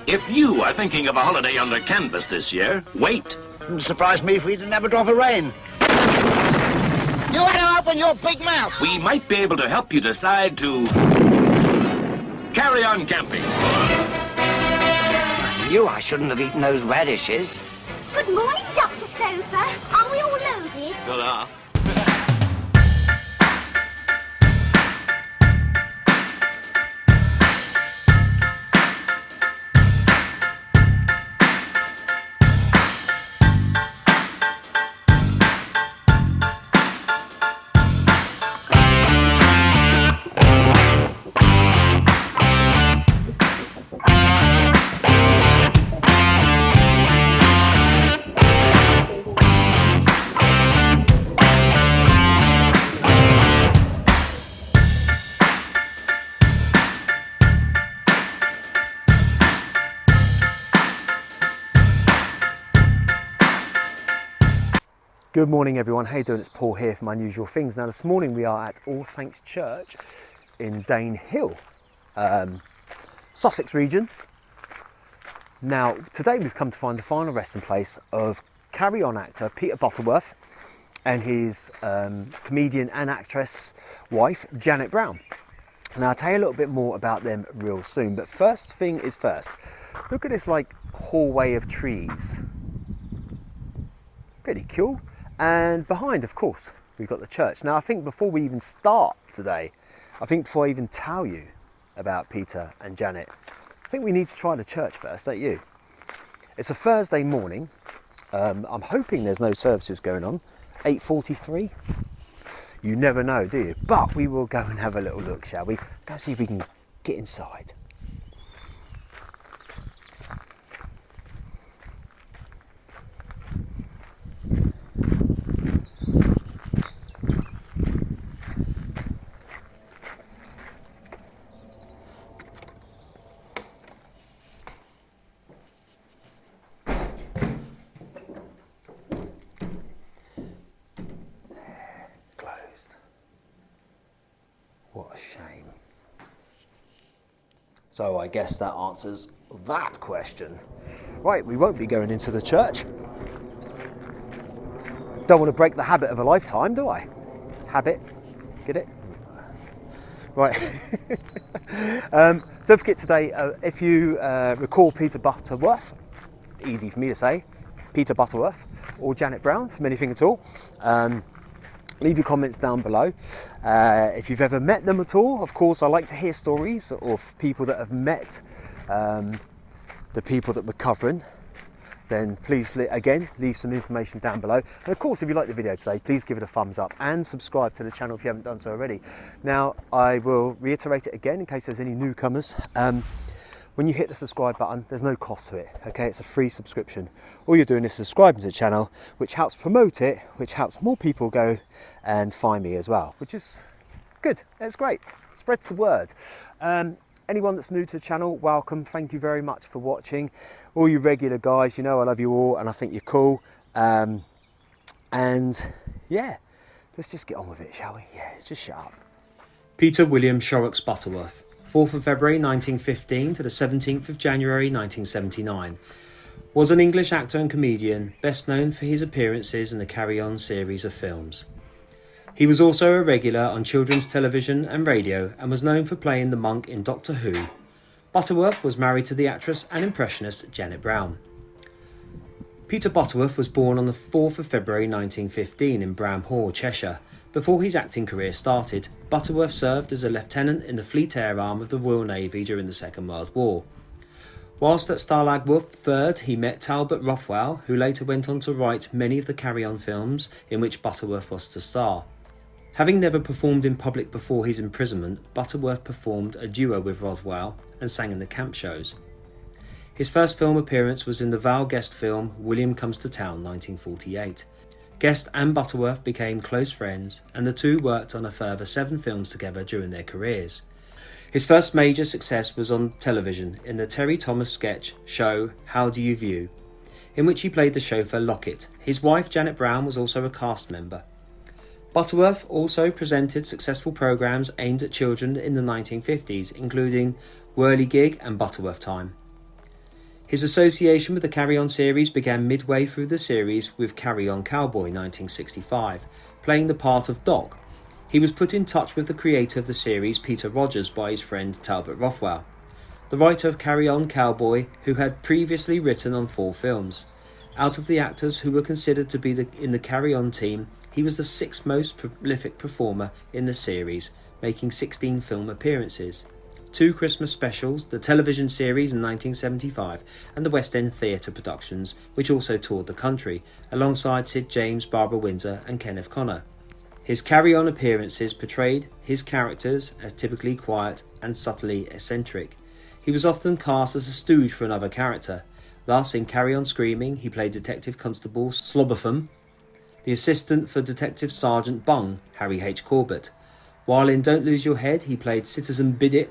If you are thinking of a holiday under canvas this year, wait. Wouldn't surprise me if we didn't have a drop of rain. You had to open your big mouth. We might be able to help you decide to carry on camping. I knew I shouldn't have eaten those radishes. Good morning, Dr. Sofa. Are we all loaded? Good enough. Good morning everyone, how you doing? It's Paul here from Unusual Things. Now this morning we are at All Saints Church in Danehill, Sussex region. Now today we've come to find the final resting place of carry-on actor Peter Butterworth and his comedian and actress wife Janet Brown. Now I'll tell you a little bit more about them real soon, but first thing is first, look at this like hallway of trees. Pretty cool. And behind, of course, we've got the church. Now, I think before we even start today, before I even tell you about Peter and Janet, I think we need to try the church first, don't you? It's a Thursday morning. I'm hoping there's no services going on. 8:43. You never know, do you? But we will go and have a little look, shall we? Go see if we can get inside. What a shame. So I guess that answers that question. Right, we won't be going into the church. Don't want to break the habit of a lifetime, do I? Habit, get it? Right. Don't forget today, if you recall Peter Butterworth, easy for me to say, Peter Butterworth or Janet Brown from anything at all. Leave your comments down below. If you've ever met them at all, of course, I like to hear stories of people that have met the people that we're covering. Then please, again, leave some information down below. And of course, if you like the video today, please give it a thumbs up and subscribe to the channel if you haven't done so already. Now, I will reiterate it again in case there's any newcomers. When you hit the subscribe button, there's no cost to it, okay? It's a free subscription. All you're doing is subscribing to the channel, which helps promote it, which helps more people go and find me as well, which is good. It's great. Spreads the word. Anyone that's new to the channel, welcome. Thank you very much for watching. All you regular guys, you know I love you all and I think you're cool. And yeah, let's just get on with it, shall we? Yeah, let's just shut up. Peter William Shorrocks Butterworth, 4th of February 1915 to the 17th of January 1979, was an English actor and comedian, best known for his appearances in the Carry On series of films. He was also a regular on children's television and radio and was known for playing the monk in Doctor Who. Butterworth was married to the actress and impressionist Janet Brown. Peter Butterworth was born on the 4th of February 1915 in Bramhall, Cheshire. Before his acting career started, Butterworth served as a lieutenant in the Fleet Air Arm of the Royal Navy during the Second World War. Whilst at Stalag Worth, he met Talbot Rothwell, who later went on to write many of the Carry On films in which Butterworth was to star. Having never performed in public before his imprisonment, Butterworth performed a duo with Rothwell and sang in the camp shows. His first film appearance was in the Val Guest film William Comes to Town 1948. Guest and Butterworth became close friends and the two worked on a further 7 films together during their careers. His first major success was on television in the Terry Thomas sketch show How Do You View, in which he played the chauffeur Lockett. His wife Janet Brown was also a cast member. Butterworth also presented successful programmes aimed at children in the 1950s, including Whirligig and Butterworth Time. His association with the Carry On series began midway through the series with Carry On Cowboy 1965, playing the part of Doc. He was put in touch with the creator of the series, Peter Rogers, by his friend Talbot Rothwell, the writer of Carry On Cowboy, who had previously written on 4 films. Out of the actors who were considered to be in the Carry On team, he was the 6th most prolific performer in the series, making 16 film appearances. 2 Christmas specials, the television series in 1975, and the West End theatre productions, which also toured the country, alongside Sid James, Barbara Windsor and Kenneth Connor. His carry-on appearances portrayed his characters as typically quiet and subtly eccentric. He was often cast as a stooge for another character. Thus, in Carry On Screaming, he played Detective Constable Slobbertham, the assistant for Detective Sergeant Bung, Harry H. Corbett, while in Don't Lose Your Head, he played Citizen Bidit,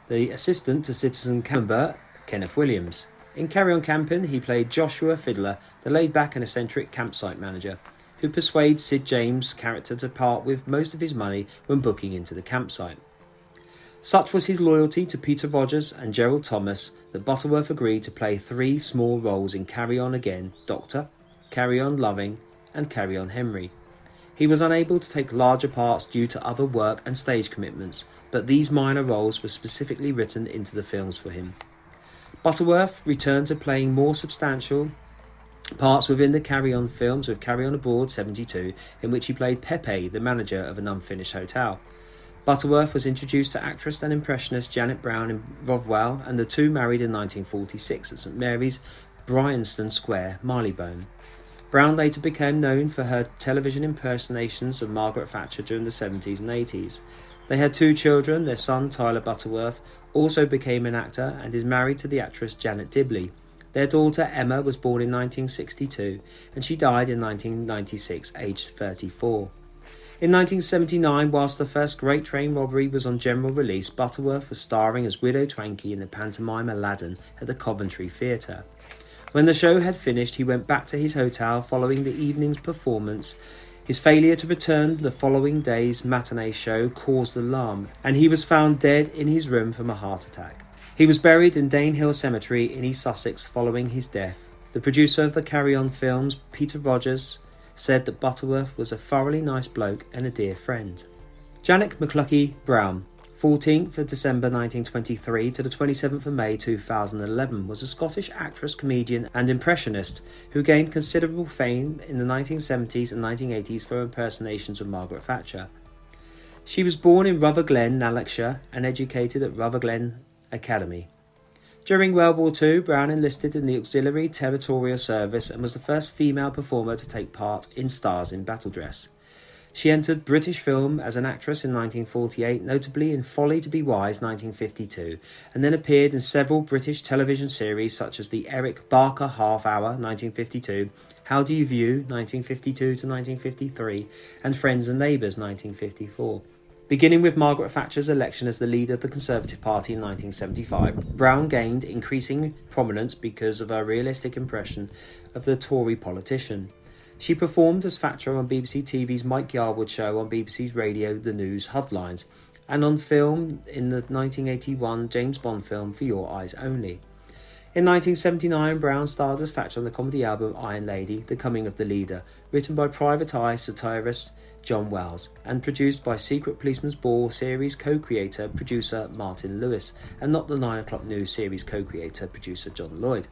the assistant to Citizen Camembert, Kenneth Williams. In Carry On Camping, he played Joshua Fiddler, the laid-back and eccentric campsite manager, who persuades Sid James' character to part with most of his money when booking into the campsite. Such was his loyalty to Peter Rogers and Gerald Thomas that Butterworth agreed to play 3 small roles in Carry On Again, Doctor, Carry On Loving, and Carry On Henry. He was unable to take larger parts due to other work and stage commitments, but these minor roles were specifically written into the films for him. Butterworth returned to playing more substantial parts within the Carry On films with Carry On Abroad 72, in which he played Pepe, the manager of an unfinished hotel. Butterworth was introduced to actress and impressionist Janet Brown in Rothwell, and the two married in 1946 at St Mary's, Bryanston Square, Marylebone. Brown later became known for her television impersonations of Margaret Thatcher during the 70s and 80s. They had 2 children. Their son, Tyler Butterworth, also became an actor and is married to the actress Janet Dibley. Their daughter, Emma, was born in 1962 and she died in 1996, aged 34. In 1979, whilst the first Great Train Robbery was on general release, Butterworth was starring as Widow Twankey in the pantomime Aladdin at the Coventry Theatre. When the show had finished, he went back to his hotel following the evening's performance. His failure to return the following day's matinee show caused alarm, and he was found dead in his room from a heart attack. He was buried in Danehill Cemetery in East Sussex following his death. The producer of the Carry On films, Peter Rogers, said that Butterworth was a thoroughly nice bloke and a dear friend. Janet McLuckie Brown, 14th of December 1923 to the 27th of May 2011, was a Scottish actress, comedian and impressionist who gained considerable fame in the 1970s and 1980s for impersonations of Margaret Thatcher. She was born in Rutherglen, Lanarkshire, and educated at Rutherglen Academy. During World War II, Brown enlisted in the Auxiliary Territorial Service and was the first female performer to take part in Stars in Battle Dress. She entered British film as an actress in 1948, notably in Folly to be Wise 1952, and then appeared in several British television series such as the Eric Barker Half Hour 1952, How Do You View 1952 to 1953, and Friends and Neighbours 1954. Beginning with Margaret Thatcher's election as the leader of the Conservative Party in 1975, Brown gained increasing prominence because of her realistic impression of the Tory politician. She performed as Thatcher on BBC TV's Mike Yarwood show, on BBC's radio The News Headlines, and on film in the 1981 James Bond film For Your Eyes Only. In 1979, Brown starred as Thatcher on the comedy album Iron Lady, The Coming of the Leader, written by Private Eye satirist John Wells, and produced by Secret Policeman's Ball series co-creator producer Martin Lewis, and Not the 9 O'Clock News series co-creator producer John Lloyd.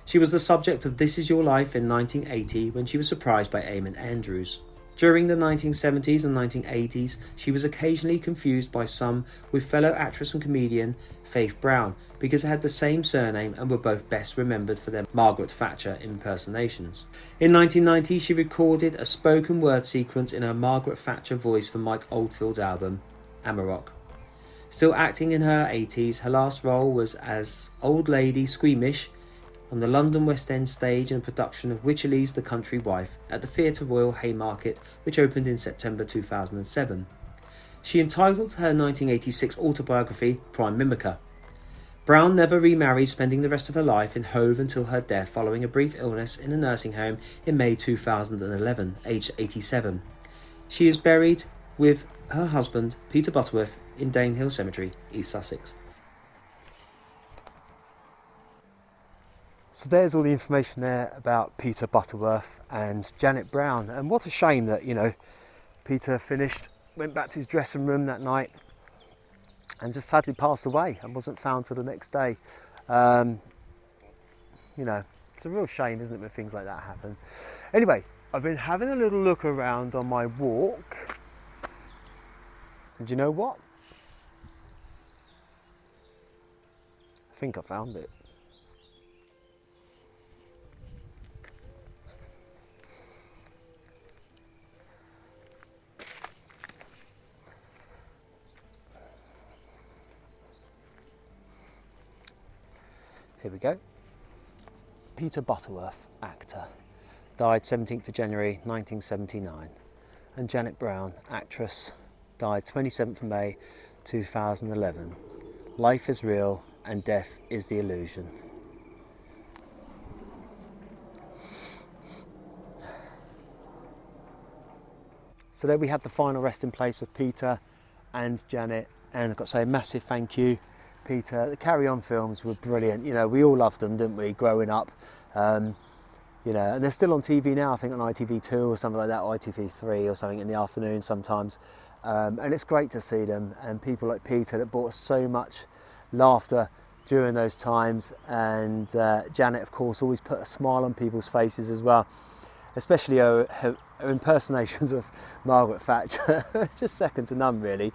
She was the subject of This Is Your Life in 1980 when she was surprised by Eamon Andrews. During the 1970s and 1980s, she was occasionally confused by some with fellow actress and comedian Faith Brown because they had the same surname and were both best remembered for their Margaret Thatcher impersonations. In 1990, she recorded a spoken word sequence in her Margaret Thatcher voice for Mike Oldfield's album Amarok. Still acting in her 80s, her last role was as Old Lady Squeamish on the London West End stage in a production of Wycherley's The Country Wife at the Theatre Royal Haymarket, which opened in September 2007. She entitled her 1986 autobiography Prime Mimicker. Brown never remarried, spending the rest of her life in Hove until her death following a brief illness in a nursing home in May 2011, aged 87. She is buried with her husband, Peter Butterworth, in Danehill Cemetery, East Sussex. So there's all the information there about Peter Butterworth and Janet Brown. And what a shame that, you know, Peter finished, went back to his dressing room that night and just sadly passed away and wasn't found till the next day. You know, it's a real shame, isn't it, when things like that happen. Anyway, I've been having a little look around on my walk. And you know what? I think I found it. Here we go. Peter Butterworth, actor, died 17th of January 1979. And Janet Brown, actress, died 27th of May 2011. Life is real and death is the illusion. So there we have the final resting place of Peter and Janet, and I've got to say a massive thank you, Peter. The Carry On films were brilliant. You know, we all loved them, didn't we, growing up? You know, and they're still on TV now, I think on ITV2 or something like that, or ITV3 or something in the afternoon sometimes. And it's great to see them, and people like Peter that brought us so much laughter during those times. And Janet, of course, always put a smile on people's faces as well, especially her impersonations of Margaret Thatcher. Just second to none, really.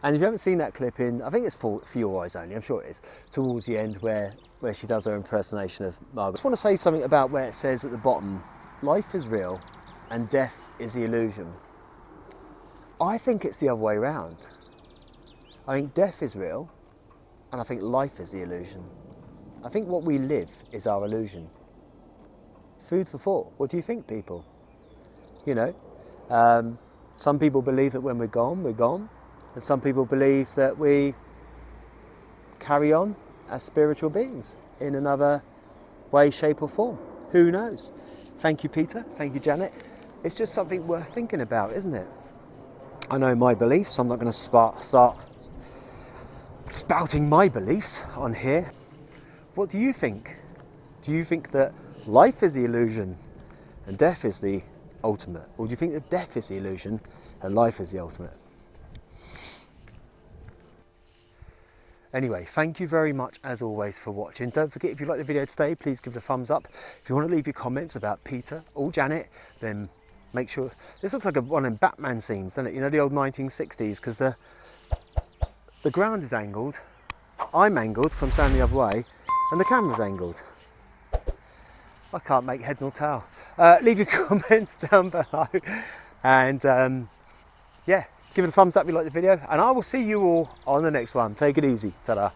And if you haven't seen that clip in, I think it's for your eyes only, I'm sure it is, towards the end where she does her impersonation of Margaret. I just want to say something about where it says at the bottom, life is real and death is the illusion. I think it's the other way around. I think death is real and I think life is the illusion. I think what we live is our illusion. Food for thought. What do you think, people? You know, some people believe that when we're gone, we're gone. And some people believe that we carry on as spiritual beings in another way, shape or form. Who knows? Thank you, Peter. Thank you, Janet. It's just something worth thinking about, isn't it? I know my beliefs. I'm not going to start spouting my beliefs on here. What do you think? Do you think that life is the illusion and death is the ultimate? Or do you think that death is the illusion and life is the ultimate? Anyway, thank you very much as always for watching. Don't forget, if you like the video today, please give it a thumbs up. If you want to leave your comments about Peter or Janet, then make sure. This looks like one of them Batman scenes, doesn't it? You know, the old 1960s, because the ground is angled. I'm angled because I'm standing the other way, and the camera's angled. I can't make head nor tail. Leave your comments down below, and yeah. Give it a thumbs up if you like the video, and I will see you all on the next one. Take it easy. Ta-da.